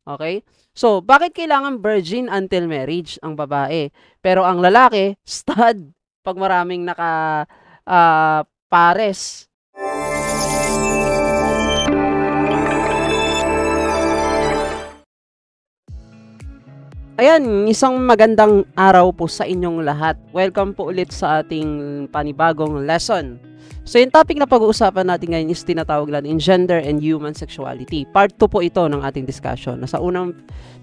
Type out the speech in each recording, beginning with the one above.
Okay? So, bakit kailangan virgin until marriage ang babae? Pero ang lalaki, stud pag maraming pares. Ayan, isang magandang araw po sa inyong lahat. Welcome po ulit sa ating panibagong lesson. So, yung topic na pag-uusapan natin ngayon is tinatawag natin gender and human sexuality. Part 2 po ito ng ating discussion. Sa unang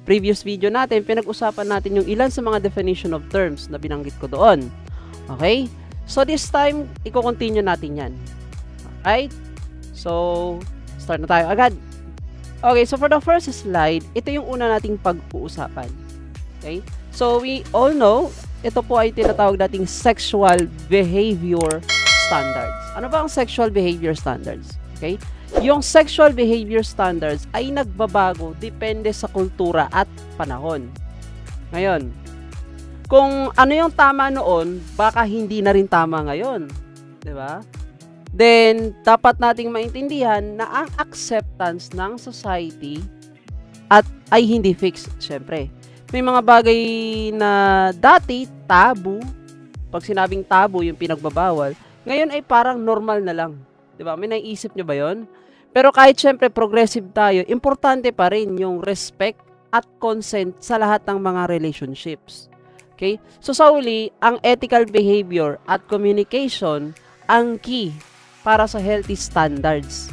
previous video natin, pinag-usapan natin yung ilan sa mga definition of terms na binanggit ko doon. Okay? So, this time, i-continue natin yan. Alright? So, start na tayo agad. Okay, so for the first slide, ito yung una nating pag-uusapan. Okay? So, we all know, ito po ay tinatawag nating sexual behavior standards. Ano ba ang sexual behavior standards? Okay? Yung sexual behavior standards ay nagbabago depende sa kultura at panahon. Ngayon, kung ano yung tama noon, baka hindi na rin tama ngayon. 'Di ba? Then, dapat nating maintindihan na ang acceptance ng society ay hindi fixed, syempre. May mga bagay na dati tabu, pag sinabing tabu yung pinagbabawal, ngayon ay parang normal na lang. 'Di ba? May naiisip nyo ba 'yon? Pero kahit syempre progressive tayo, importante pa rin yung respect at consent sa lahat ng mga relationships. Okay? So sa uli, ang ethical behavior at communication ang key para sa healthy standards.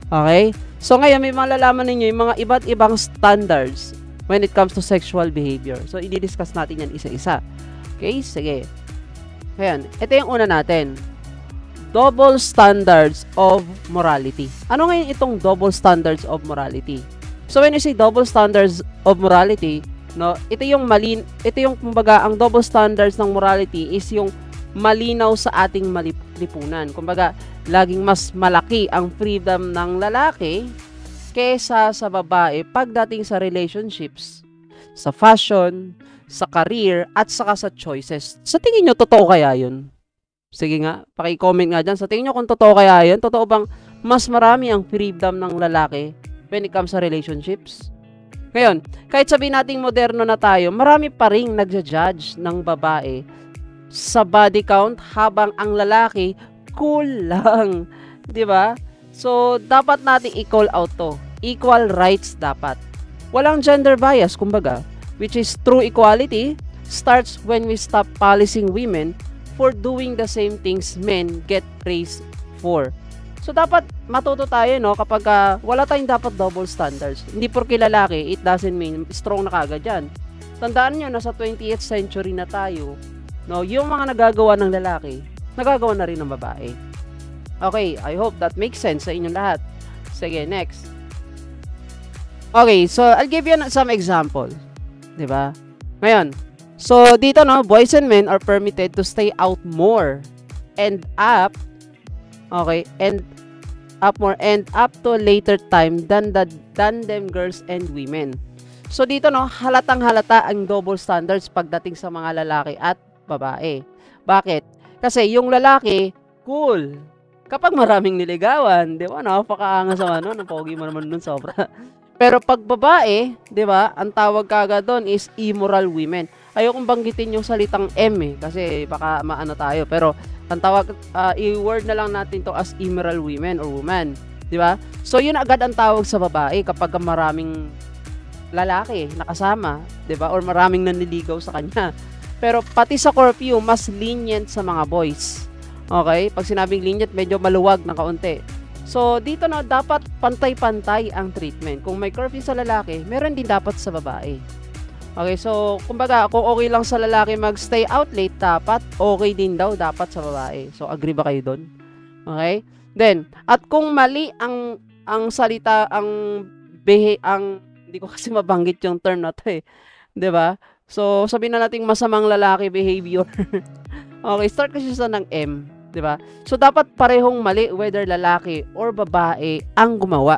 Okay? So ngayon may malalaman ninyo yung mga iba't ibang standards when it comes to sexual behavior. So, i-discuss natin yan isa-isa. Okay? Sige. Ayan. Ito yung una natin. Double standards of morality. Ano ngayon itong double standards of morality? So, when you say double standards of morality, no, ito yung kumbaga, ang double standards ng morality is yung malinaw sa ating lipunan. Kumbaga, laging mas malaki ang freedom ng lalaki kesa sa babae pagdating sa relationships, sa fashion, sa career, at saka sa choices. Sa tingin nyo, totoo kaya yun? Sige nga, paki-comment nga dyan. Sa tingin nyo kung totoo kaya yun? Totoo bang mas marami ang freedom ng lalaki when it comes sa relationships? Ngayon, kahit sabihin nating moderno na tayo, marami pa rin nagja-judge ng babae sa body count habang ang lalaki cool lang. Diba? So, dapat natin i-call out to. Equal rights dapat. Walang gender bias, kumbaga, which is true equality starts when we stop policing women for doing the same things men get praised for. So, dapat matuto tayo, no, kapag wala tayong dapat double standards. Hindi porke lalaki, it doesn't mean strong na kagad yan. Tandaan nyo, nasa 20th century na tayo, no, yung mga nagagawa ng lalaki, nagagawa na rin ng babae. Okay, I hope that makes sense sa inyong lahat. Sige, next. Okay, so I'll give you some example. Diba? Ngayon, so dito no, boys and men are permitted to stay out more and up, okay, and up more and up to a later time than them girls and women. So dito no, halatang halata ang double standards pagdating sa mga lalaki at babae. Bakit? Kasi yung lalaki, cool. Kapag maraming niligawan, di ba, napakaangas naman nun, ang pogi mo naman nun sobra. Pero pag babae, di ba, ang tawag kaga doon is immoral women. Ayokong banggitin yung salitang M kasi baka maano tayo. Pero ang tawag, i-word na lang natin to as immoral women or woman. Di ba? So yun agad ang tawag sa babae kapag maraming lalaki nakasama, di ba? Or maraming nanliligaw sa kanya. Pero pati sa curfew, mas lenient sa mga boys. Okay? Pag sinabing lenient, medyo maluwag na kaunti. So, dito na dapat pantay-pantay ang treatment. Kung may curfew sa lalaki, meron din dapat sa babae. Okay? So, kumbaga, kung okay lang sa lalaki mag-stay out late, dapat okay din daw dapat sa babae. So, agree ba kayo doon? Okay? Then, at kung mali ang salita, hindi ko kasi mabanggit yung term na to eh. 'Di ba? So, sabihin na nating masamang lalaki behavior. Okay, start kasi sa ng M, 'di ba? So, dapat parehong mali whether lalaki or babae ang gumawa.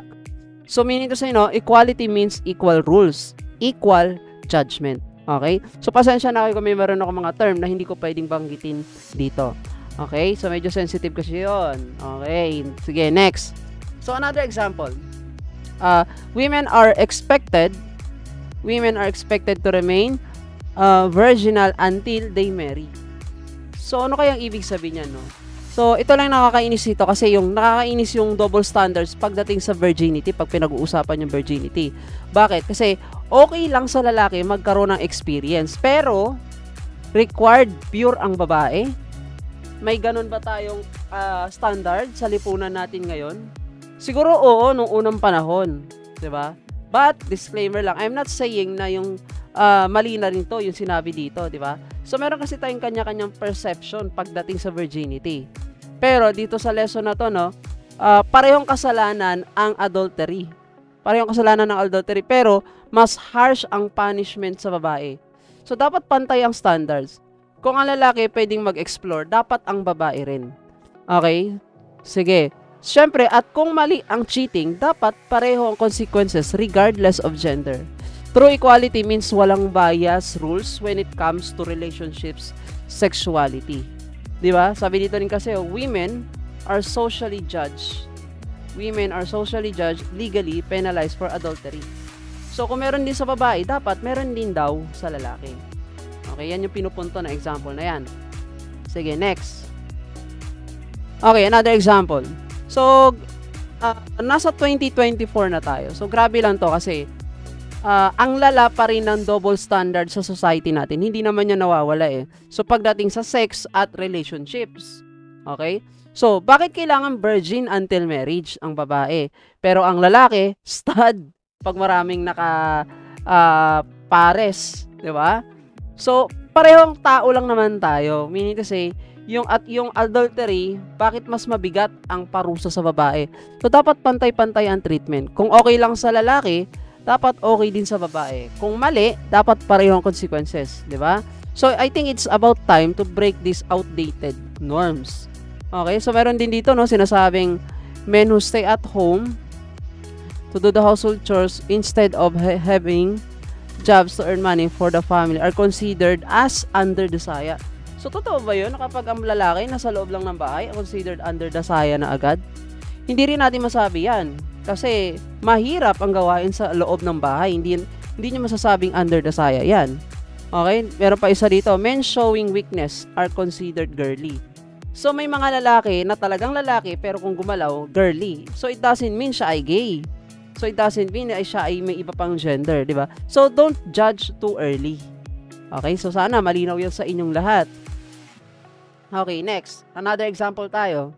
So, meaning to say, no, equality means equal rules, equal judgment. Okay? So, pasensya na kayo kung may meron ako mga term na hindi ko pwedeng banggitin dito. Okay? So, medyo sensitive kasi yun. Okay. Sige, next. So, another example. Women are expected women are expected to remain virginal until they marry. So, ano kayang ibig sabihin niya, no? So, ito lang nakakainis dito kasi nakakainis yung double standards pagdating sa virginity, pag pinag-uusapan yung virginity. Bakit? Kasi, okay lang sa lalaki magkaroon ng experience, pero, required pure ang babae. May ganun ba tayong standard sa lipunan natin ngayon? Siguro oo, nung unang panahon. Diba? But, disclaimer lang, I'm not saying na yung mali na rin to yung sinabi dito, di ba? So, meron kasi tayong kanya-kanyang perception pagdating sa virginity. Pero, dito sa lesson na to, no, parehong kasalanan ang adultery. Parehong kasalanan ng adultery, pero mas harsh ang punishment sa babae. So, dapat pantay ang standards. Kung ang lalaki pwedeng mag-explore, dapat ang babae rin. Okay? Sige. Siyempre, at kung mali ang cheating, dapat pareho ang consequences regardless of gender. True equality means walang bias rules when it comes to relationships, sexuality. Di ba? Sabi dito rin kasi, women are socially judged. Women are socially judged, legally penalized for adultery. So, kung meron din sa babae, dapat meron din daw sa lalaki. Okay, yan yung pinupunto na example na yan. Sige, next. Okay, another example. So, nasa 2024 na tayo. So, grabe lang to kasi ang lala pa rin ng double standard sa society natin. Hindi naman yan nawawala eh. So, pagdating sa sex at relationships. Okay? So, bakit kailangan virgin until marriage ang babae? Pero ang lalaki, stud. Pag maraming pares. Diba? So, parehong tao lang naman tayo. Meaning to say, yung adultery, bakit mas mabigat ang parusa sa babae? So, dapat pantay-pantay ang treatment. Kung okay lang sa lalaki, dapat okay din sa babae. Kung mali, dapat parehong consequences, di ba? So, I think it's about time to break these outdated norms. Okay, so meron din dito, no, sinasabing men who stay at home to do the household chores instead of having jobs to earn money for the family are considered as under the saya. So, totoo ba yun? Kapag ang lalaki nasa loob lang ng bahay, considered under the saya na agad? Hindi rin natin masabi yan. Kasi, mahirap ang gawain sa loob ng bahay. Hindi nyo masasabing under the saya yan. Okay? Meron pa isa dito. Men showing weakness are considered girly. So, may mga lalaki na talagang lalaki, pero kung gumalaw, girly. So, it doesn't mean siya ay gay. So, it doesn't mean na siya ay may iba pang gender, di ba? So, don't judge too early. Okay? So, sana malinaw yan sa inyong lahat. Okay, next. Another example tayo.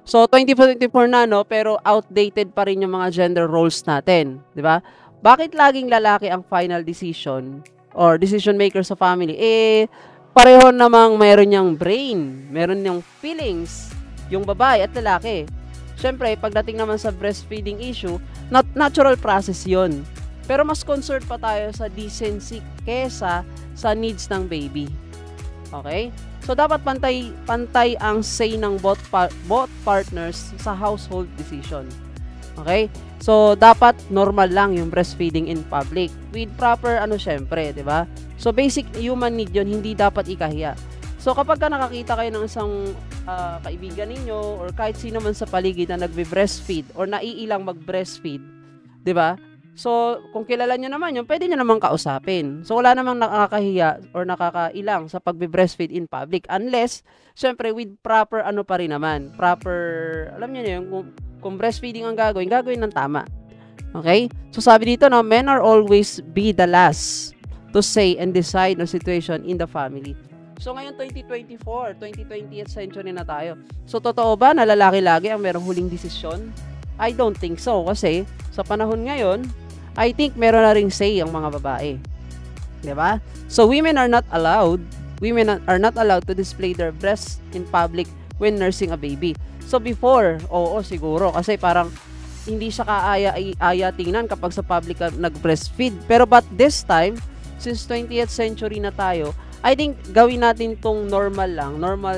So, 2024 na, no? Pero outdated pa rin yung mga gender roles natin. Di ba? Bakit laging lalaki ang final decision or decision maker sa family? Pareho namang meron niyang brain, meron niyang feelings, yung babae at lalaki. Siyempre, pagdating naman sa breastfeeding issue, natural process yon. Pero mas concerned pa tayo sa decency kesa sa needs ng baby. Okay? So, dapat pantay ang say ng both partners sa household decision. Okay? So, dapat normal lang yung breastfeeding in public with proper, syempre, di ba? So, basic human need yun, hindi dapat ikahiya. So, kapag nakakita kayo ng isang kaibigan ninyo or kahit sino man sa paligid na nagbe-breastfeed or naiilang mag-breastfeed, di ba? So, kung kilala nyo naman yun, pwede nyo naman kausapin. So, wala namang nakakahiya or nakakailang sa pagbe-breastfeed in public unless, syempre, with proper pa rin naman. Proper, alam nyo na yun, kung breastfeeding ang gagawin ng tama. Okay? So, sabi dito, no, men are always be the last to say and decide on situation in the family. So, ngayon 2024, 20th century na tayo. So, totoo ba na lalaki lagi ang merong huling desisyon? I don't think so. Kasi, sa panahon ngayon, I think meron na ring say ang mga babae. Diba? So, women are not allowed to display their breasts in public when nursing a baby. So, before, oo, siguro. Kasi parang, hindi siya kaaya tingnan kapag sa public nag-breastfeed. Pero but this time, since 20th century na tayo, I think gawin natin tong normal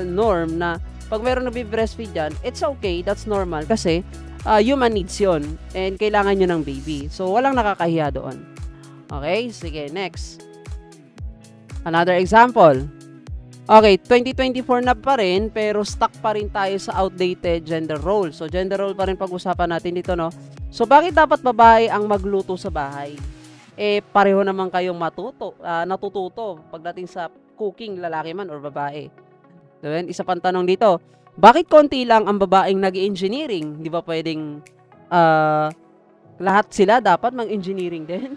norm na pag meron nagbe-breastfeed dyan, it's okay, that's normal. Kasi, human needs yun. And kailangan nyo ng baby. So, walang nakakahiya doon. Okay? Sige, next. Another example. Okay, 2024 na pa rin, pero stuck pa rin tayo sa outdated gender role. So, gender role pa rin pag-usapan natin dito, no? So, bakit dapat babae ang magluto sa bahay? pareho naman kayong natututo pagdating sa cooking, lalaki man or babae. Diba? Isa pang tanong dito, bakit konti lang ang babaeng nag-engineering? Di ba pwedeng lahat sila dapat mag-engineering din?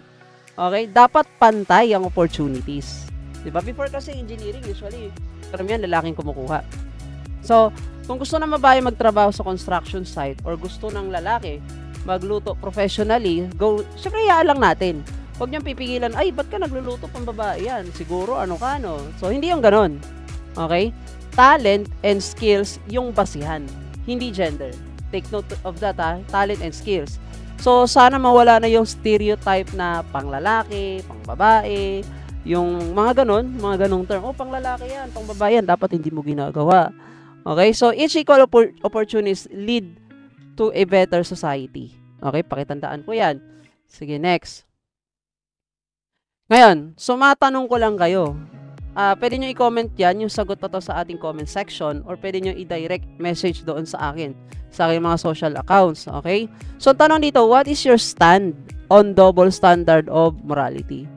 Okay? Dapat pantay ang opportunities. Di ba? Before kasi engineering, usually, karamihan lalaking kumukuha. So, kung gusto ng babae magtrabaho sa construction site or gusto ng lalaki magluto professionally, syempre hayaan lang natin. Huwag niyang pipigilan, ay, ba't ka nagluluto pang babae yan? Siguro, ano ka, no? So, hindi yung ganon. Okay? Talent and skills yung basihan, hindi gender. Take note of that, talent and skills. So, sana mawala na yung stereotype na pang lalaki, pang babae, yung mga ganong term. Oh, pang lalaki yan, pang babae yan, dapat hindi mo ginagawa. Okay? So, each equal opportunities lead to a better society. Okay? Pakitandaan ko yan. Sige, next. Ngayon, so matanong ko lang kayo. Pwede nyo i-comment yan, yung sagot na to sa ating comment section, or pwede nyo i-direct message doon sa akin, sa aking mga social accounts, okay? So, tanong dito, what is your stand on double standard of morality?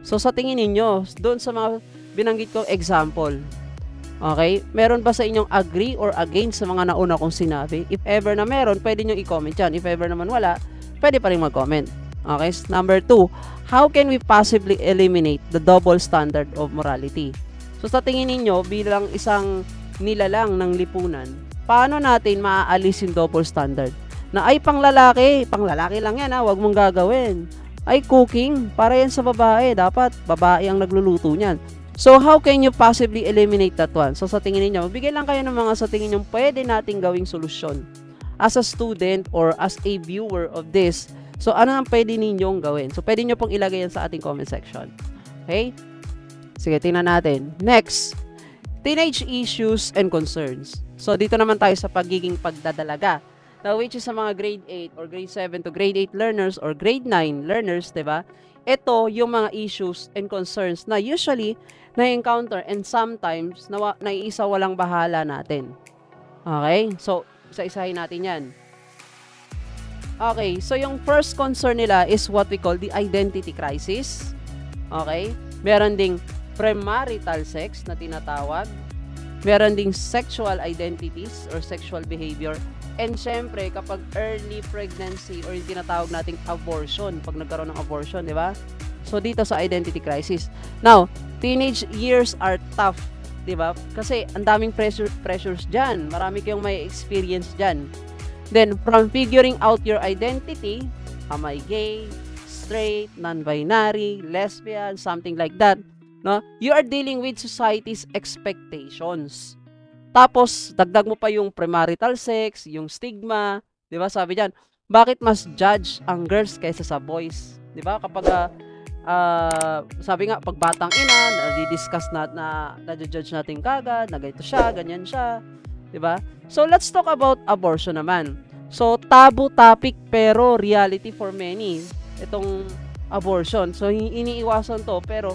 So, sa tingin ninyo, doon sa mga binanggit kong example, okay, meron ba sa inyong agree or against sa mga nauna kong sinabi? If ever na meron, pwede nyo i-comment yan. If ever naman wala, pwede pa rin mag-comment. Okay, number 2, how can we possibly eliminate the double standard of morality? So sa tingin ninyo, bilang isang nilalang ng lipunan, paano natin maaalis yung double standard? Na ay pang lalaki lang yan, wag mong gagawin. Ay cooking, para yan sa babae, dapat babae ang nagluluto niyan. So how can you possibly eliminate that one? So sa tingin ninyo, magbigay lang kayo ng mga sa tingin nyo pwede nating gawing solusyon. As a student or as a viewer of this, so, ano ang pwede ninyong gawin? So, pwede nyo pong ilagay yan sa ating comment section. Okay? Sige, tingnan natin. Next, teenage issues and concerns. So, dito naman tayo sa pagiging pagdadalaga. Now, which is sa mga grade 8 or grade 7 to grade 8 learners or grade 9 learners, diba? Ito yung mga issues and concerns na usually na-encounter and sometimes naiisa walang bahala natin. Okay? So, isa-isahin natin yan. Okay, so yung first concern nila is what we call the identity crisis. Okay? Meron ding premarital sex na tinatawag. Meron ding sexual identities or sexual behavior. And syempre, kapag early pregnancy or yung tinatawag nating abortion, pag nagkaroon ng abortion, di ba? So, dito sa identity crisis. Now, teenage years are tough, di ba? Kasi ang daming pressures dyan. Marami kayong may experience dyan. Then, from figuring out your identity, am I gay, straight, non-binary, lesbian, something like that, no? You are dealing with society's expectations. Tapos, dagdag mo pa yung premarital sex, yung stigma, di ba? Sabi diyan, bakit mas judge ang girls kaysa sa boys? Di ba? Kapag, sabi nga, pag batang ina, na-discuss na-judge natin kagad, na ganito siya, ganyan siya, di ba? So, let's talk about abortion naman. So, taboo topic pero reality for many. Itong abortion. So, iniiwasan to pero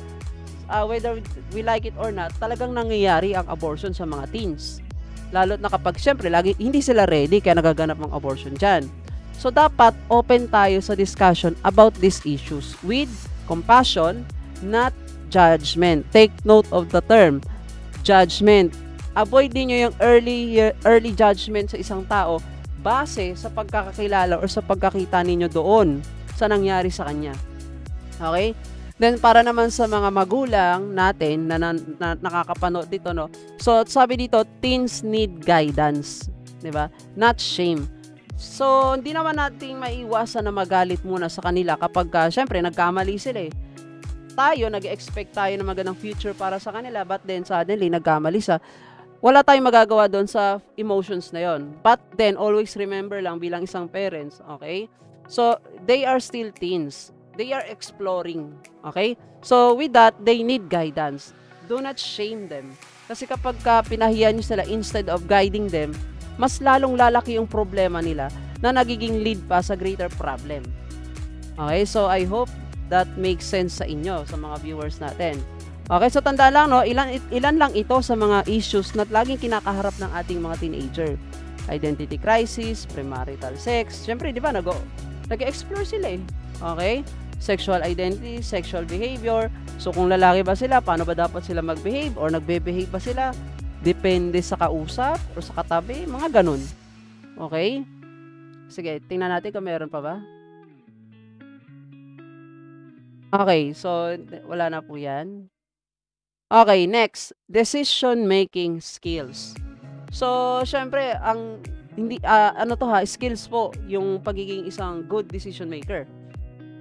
whether we like it or not, talagang nangyayari ang abortion sa mga teens. Lalo't na kapag, syempre, hindi sila ready kaya nagaganap ng abortion dyan. So, dapat open tayo sa discussion about these issues with compassion, not judgment. Take note of the term, judgment. Avoid din nyo yung early judgment sa isang tao base sa pagkakakilala or sa pagkakita ninyo doon sa nangyari sa kanya. Okay? Then, para naman sa mga magulang natin na nakakapanood dito, no? So, sabi dito, teens need guidance. Diba? Not shame. So, hindi naman natin maiwasan na magalit muna sa kanila kapag, syempre, nagkamali sila eh. Tayo, nag-expect tayo na magandang future para sa kanila, but then, suddenly, nagkamali sa wala tayong magagawa doon sa emotions na yon. But then, always remember lang bilang isang parents, okay? So, they are still teens. They are exploring, okay? So, with that, they need guidance. Do not shame them. Kasi kapag pinahiya nyo sila instead of guiding them, mas lalong lalaki yung problema nila na nagiging lead pa sa greater problem. Okay? So, I hope that makes sense sa inyo, sa mga viewers natin. Okay, so tanda lang, no, ilan lang ito sa mga issues na laging kinakaharap ng ating mga teenager. Identity crisis, premarital sex. Siyempre, di ba, nag-explore sila eh. Okay? sexual identity, sexual behavior. So, kung lalaki ba sila, paano ba dapat sila mag-behave or nagbe-behave ba sila? Depende sa kausap o sa katabi, mga ganun. Okay? Sige, tingnan natin kung meron pa ba. Okay, so wala na po yan. Okay, next, decision-making skills. So, syempre, ang hindi skills po yung pagiging isang good decision maker.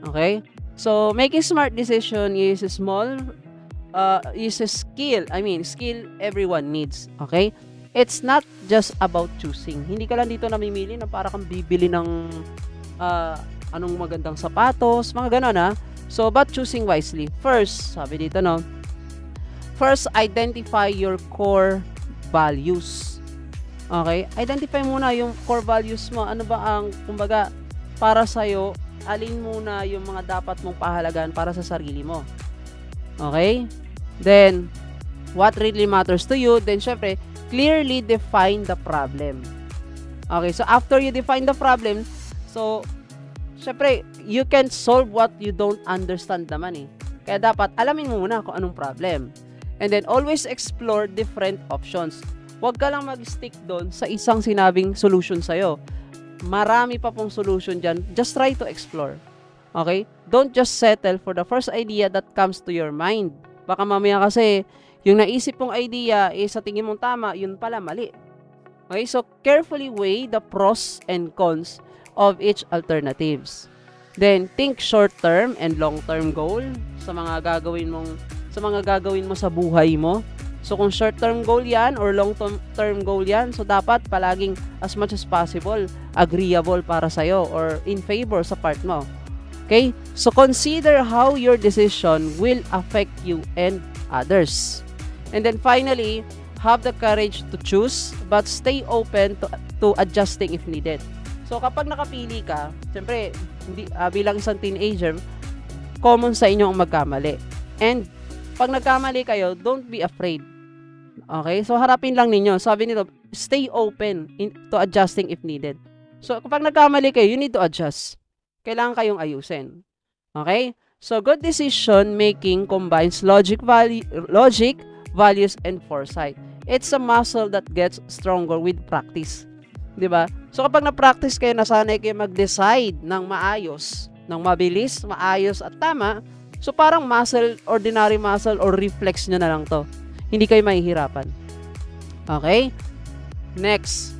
Okay? So, making smart decision is a skill. Skill everyone needs. Okay? It's not just about choosing. Hindi ka lang dito namimili na para kang bibili ng anong magandang sapatos, mga ganon. So, but choosing wisely. First, sabi dito, no? First, identify your core values. Okay? Identify muna yung core values mo. Ano ba ang, kumbaga, para sa'yo, alin muna yung mga dapat mong pahalagan para sa sarili mo. Okay? Then, what really matters to you, then syempre, clearly define the problem. Okay, so after you define the problem, so, syempre, you can solve what you don't understand naman eh. Kaya dapat, alamin mo muna kung anong problem. And then, always explore different options. Huwag ka lang mag-stick doon sa isang sinabing solution sa'yo. Marami pa pong solution dyan. Just try to explore. Okay? Don't just settle for the first idea that comes to your mind. Baka mamaya kasi, yung naisip mong idea, sa tingin mong tama, yun pala mali. Okay? So, carefully weigh the pros and cons of each alternatives. Then, think short-term and long-term goal sa mga gagawin mo sa buhay mo. So, kung short-term goal yan or long-term goal yan, so dapat palaging as much as possible agreeable para sa'yo or in favor sa part mo. Okay? So, consider how your decision will affect you and others. And then finally, have the courage to choose but stay open to adjusting if needed. So, kapag nakapili ka, siyempre, bilang isang teenager, common sa inyo ang magkamali. And, pag nagkamali kayo, don't be afraid. Okay? So, harapin lang ninyo. Sabi nito, stay open to adjusting if needed. So, kapag nagkamali kayo, you need to adjust. Kailangan kayong ayusin. Okay? So, good decision making combines logic, values, and foresight. It's a muscle that gets stronger with practice. Diba? So, kapag na-practice kayo, nasanay kayo mag-decide ng maayos, ng mabilis, maayos, at tama, so parang muscle, ordinary muscle, or reflex nyo na lang to. Hindi kayo mahihirapan. Okay? Next.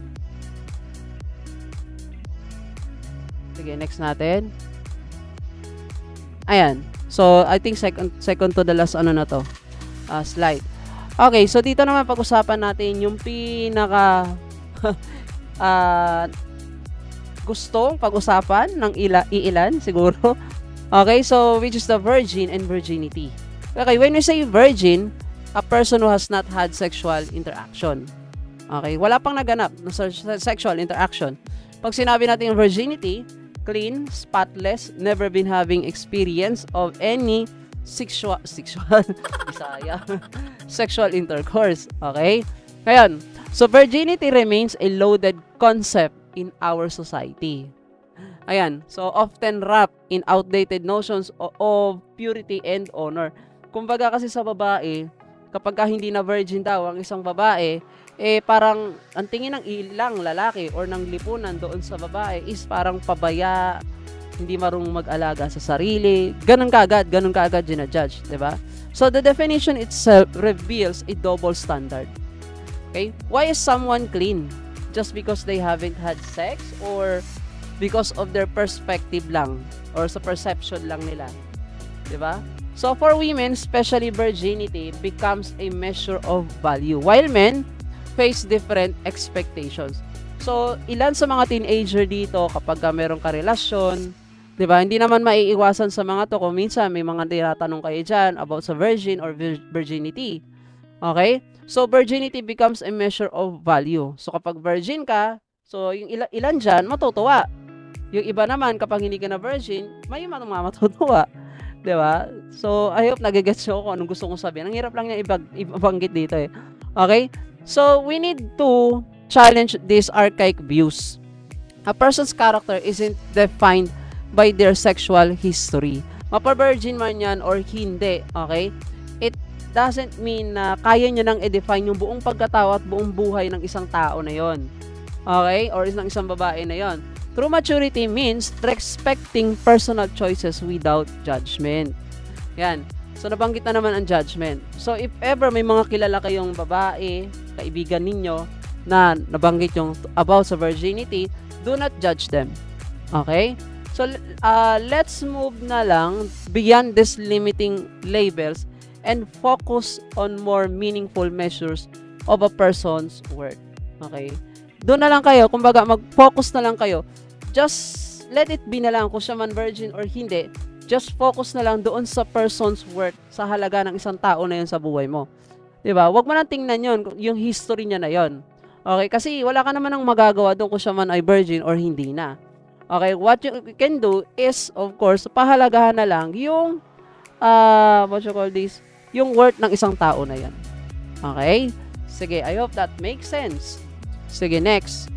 Sige, next natin. Ayan. So, I think second to the last na to. Slide. Okay, so dito naman pag-usapan natin yung pinaka gustong pag-usapan ng iilan siguro. Okay, so which is the virgin and virginity. Okay, when we say virgin, a person who has not had sexual interaction. Okay, wala pang naganap na sexual interaction. Pag sinabi natin virginity, clean, spotless, never been having experience of any sexual intercourse. Okay? Ngayon, so virginity remains a loaded concept in our society. Ayan, so often wrapped in outdated notions of purity and honor. Kumbaga kasi sa babae, kapag hindi na virgin daw ang isang babae, parang ang tingin ng ilang lalaki or ng lipunan doon sa babae is parang pabaya, hindi marunong mag-alaga sa sarili, ganun kaagad ginajudge, diba? So the definition itself reveals a double standard. Okay? Why is someone clean? Just because they haven't had sex or because of their perspective lang or sa perception lang nila? Diba? So for women, especially virginity becomes a measure of value while men face different expectations. So ilan sa mga teenager dito kapag meron ka relasyon, diba? Hindi naman maiiwasan sa mga to kung minsan may mga tinatanong kayo dyan about sa virgin or virginity. Okay? So, virginity becomes a measure of value. So, kapag virgin ka, so, yung ilan dyan, matutuwa. Yung iba naman, kapag hindi ka na virgin, may matutuwa. Diba? So, I hope nagigets nyo kung anong gusto kong sabihin. Ang hirap lang niya ibanggit dito eh. Okay? So, we need to challenge these archaic views. A person's character isn't defined by their sexual history, Mapa-virgin man yan or hindi, okay? It doesn't mean na kaya nyo nang i-define yung buong pagkatao at buong buhay ng isang tao na yon. Okay? Or ng isang babae na yon. True maturity means respecting personal choices without judgment. Yan. So, nabanggit na naman ang judgment. So, if ever may mga kilala kayong babae, kaibigan ninyo, na nabanggit yung about sa virginity, do not judge them. Okay? So, let's move na lang beyond these limiting labels and focus on more meaningful measures of a person's worth. Okay? Doon na lang kayo, kumbaga, mag-focus na lang kayo. Just let it be na lang kung siya man virgin or hindi. Just focus na lang doon sa person's worth, sa halaga ng isang tao na yun sa buhay mo. Diba? Huwag mo nang tingnan yun, yung history niya na yun. Okay? Kasi wala ka naman ang magagawa doon kung siya man ay virgin or hindi na. Okay, what you can do is, of course, pahalagahan na lang yung, what you call this, yung worth ng isang tao na yan. Okay? Sige, I hope that makes sense. Sige, next.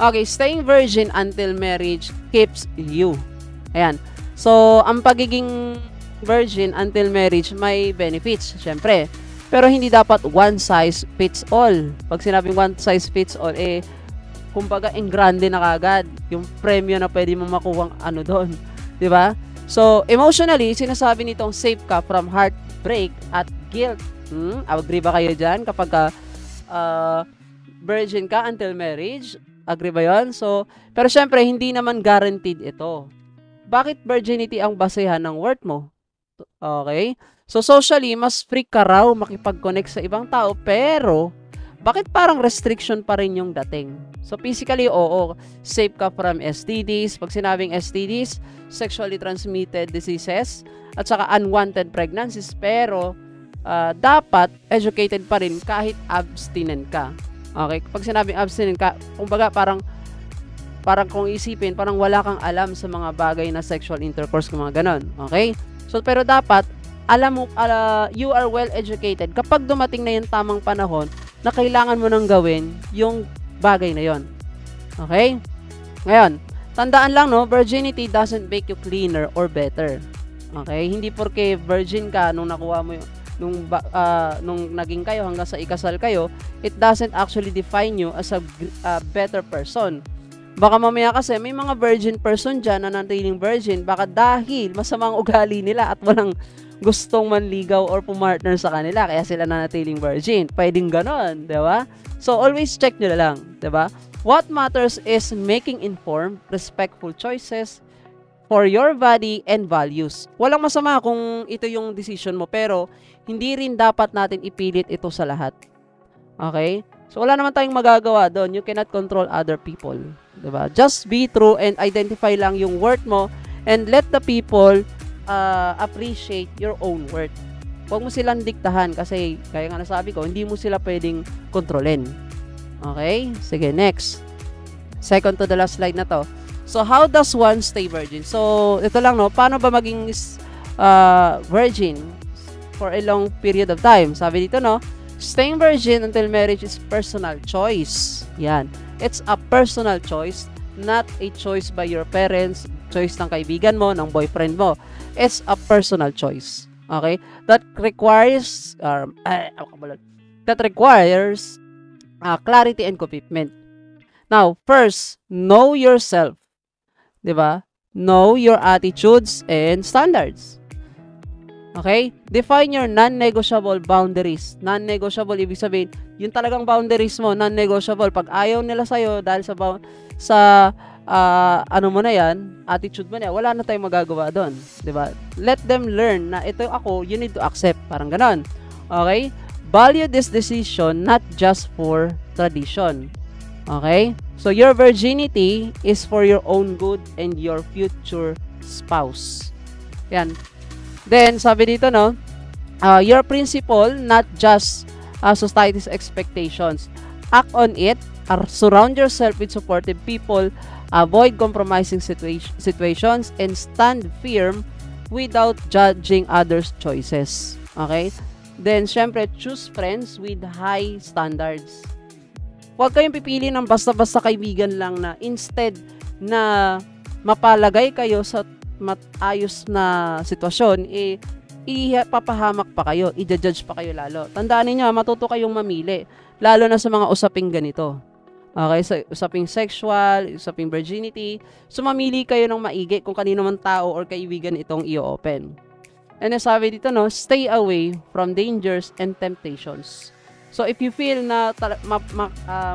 Okay, staying virgin until marriage keeps you. Ayan. So, ang pagiging virgin until marriage may benefits, syempre. Pero hindi dapat one size fits all. Pag sinabing one size fits all, kumbaga, grande na kagad yung premyo na pwede mo makuhang ano doon. Diba? So, emotionally, sinasabi nitong safe ka from heartbreak at guilt. Agree ba kayo dyan kapag virgin ka until marriage? Agree ba yun? So, pero syempre, hindi naman guaranteed ito. Bakit virginity ang basehan ng worth mo? Okay? So, socially, mas free ka raw makipag-connect sa ibang tao, pero bakit parang restriction pa rin yung dating? So, physically, oo, safe ka from STDs. Pag sinabing STDs, sexually transmitted diseases, at saka unwanted pregnancies, pero dapat educated pa rin kahit abstinent ka. Okay? Pag sinabing abstinent ka, kumbaga parang kung isipin, parang wala kang alam sa mga bagay na sexual intercourse, mga ganon. Okay? So, pero dapat, alam mo, you are well educated. Kapag dumating na yung tamang panahon, na kailangan mo nang gawin yung bagay na yon. Okay? Ngayon, tandaan lang, no, virginity doesn't make you cleaner or better. Okay? Hindi porke virgin ka nung nakuha mo yung, nung naging kayo hanggang sa ikasal kayo, it doesn't actually define you as a better person. Baka mamaya kasi may mga virgin person dyan na nanatiling virgin, baka dahil masamang ugali nila at walang gustong manligaw or pumartner sa kanila, kaya sila nanatiling virgin. Pwedeng ganon, di ba? So, always check nyo na lang, di ba? What matters is making informed, respectful choices for your body and values. Walang masama kung ito yung decision mo, pero hindi rin dapat natin ipilit ito sa lahat. Okay? So, wala naman tayong magagawa doon. You cannot control other people. Di ba? Just be true and identify lang yung worth mo and let the people appreciate your own worth. Huwag mo silang diktahan kasi, kaya nga nasabi ko, hindi mo sila pwedeng kontrolin. Okay? Sige, next. Second to the last slide na to. So, how does one stay virgin? So, ito lang, no? Paano ba maging virgin for a long period of time? Sabi dito, no? Staying virgin until marriage is personal choice. Yan. It's a personal choice, not a choice by your parents, choice ng kaibigan mo, ng boyfriend mo. It's a personal choice. Okay? That requires clarity and commitment. Now, first, know yourself. 'Di ba? Know your attitudes and standards. Okay? Define your non-negotiable boundaries. Non-negotiable, ibig sabihin, yung talagang boundaries mo, non-negotiable. Pag ayaw nila sa'yo dahil sa ano mo na yan, attitude mo na yan, wala na tayong magagawa doon. Diba? Let them learn na ito ako, you need to accept. Parang ganon. Okay? Value this decision not just for tradition. Okay? So, your virginity is for your own good and your future spouse. Yan. Then, sabi dito, no, your principle, not just society's expectations. Act on it, surround yourself with supportive people, avoid compromising situations, and stand firm without judging others' choices. Okay? Then, syempre, choose friends with high standards. Huwag kayong pipili ng basta-basta kaibigan lang na instead na mapalagay kayo sa matayos na sitwasyon, ipapahamak pa kayo, i-judge pa kayo lalo. Tandaan niyo, matuto kayong mamili, lalo na sa mga usaping ganito. Okay, sa usaping sexual, usaping virginity, so mamili kayo ng maigi kung kanino man tao or kaibigan itong i-open. And sabi dito, no, stay away from dangers and temptations. So if you feel na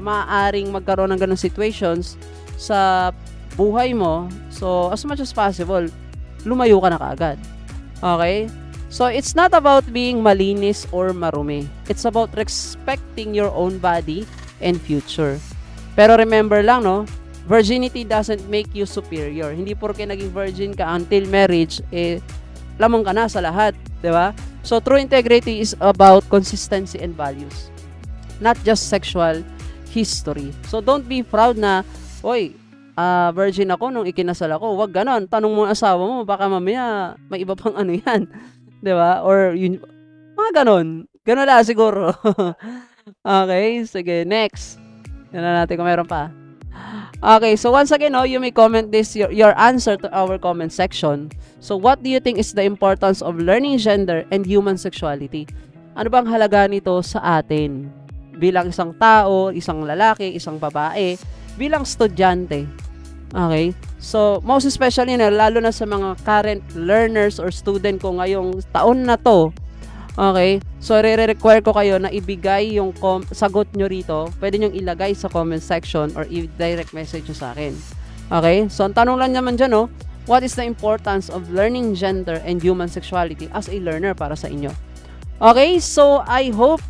maaaring magkaroon ng ganung situations sa buhay mo, so as much as possible, lumayo ka na kaagad. Okay? So it's not about being malinis or marumi. It's about respecting your own body and future. Pero remember lang, no, virginity doesn't make you superior. Hindi porke naging virgin ka until marriage, lamang ka na sa lahat, di ba? So true integrity is about consistency and values, not just sexual history. So don't be proud na, oy, virgin ako nung ikinasal ako. Wag ganon. Tanong mo ang asawa mo, baka mamaya may iba pang ano yan. Di ba? Or yun, mga ganon. Ganon lang siguro. Okay, sige, next. Yan na natin kung meron pa. Okay, so once again, no, you may comment this, your answer to our comment section. So what do you think is the importance of learning gender and human sexuality? Ano bang halaga nito sa atin? Bilang isang tao, isang lalaki, isang babae, bilang estudyante. Okay? So, most especially na, lalo na sa mga current learners or student ko ngayong taon na to. Okay? So, re-require ko kayo na ibigay yung sagot nyo rito. Pwede nyo ilagay sa comment section or i-direct message nyo sa akin. Okay? So, ang tanong lang naman dyan, no? What is the importance of learning gender and human sexuality as a learner para sa inyo? Okay? So, I hope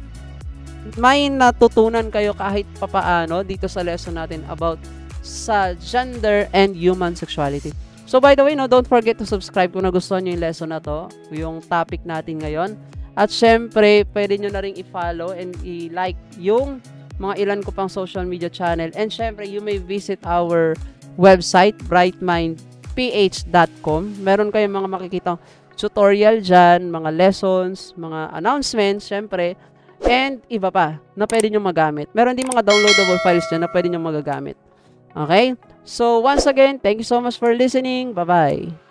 may natutunan kayo kahit papaano dito sa lesson natin about sa gender and human sexuality. So, by the way, no, don't forget to subscribe kung nagustuhan nyo yung lesson na to, yung topic natin ngayon. At syempre, pwede nyo na rin i-follow and i-like yung mga ilan ko pang social media channel. And syempre, you may visit our website, brightmindph.com. Meron kayong mga makikitang tutorial dyan, mga lessons, mga announcements, syempre, and iba pa na pwede nyo magamit. Meron din mga downloadable files dyan na pwede nyo magagamit. Okay? So, once again, thank you so much for listening. Bye-bye.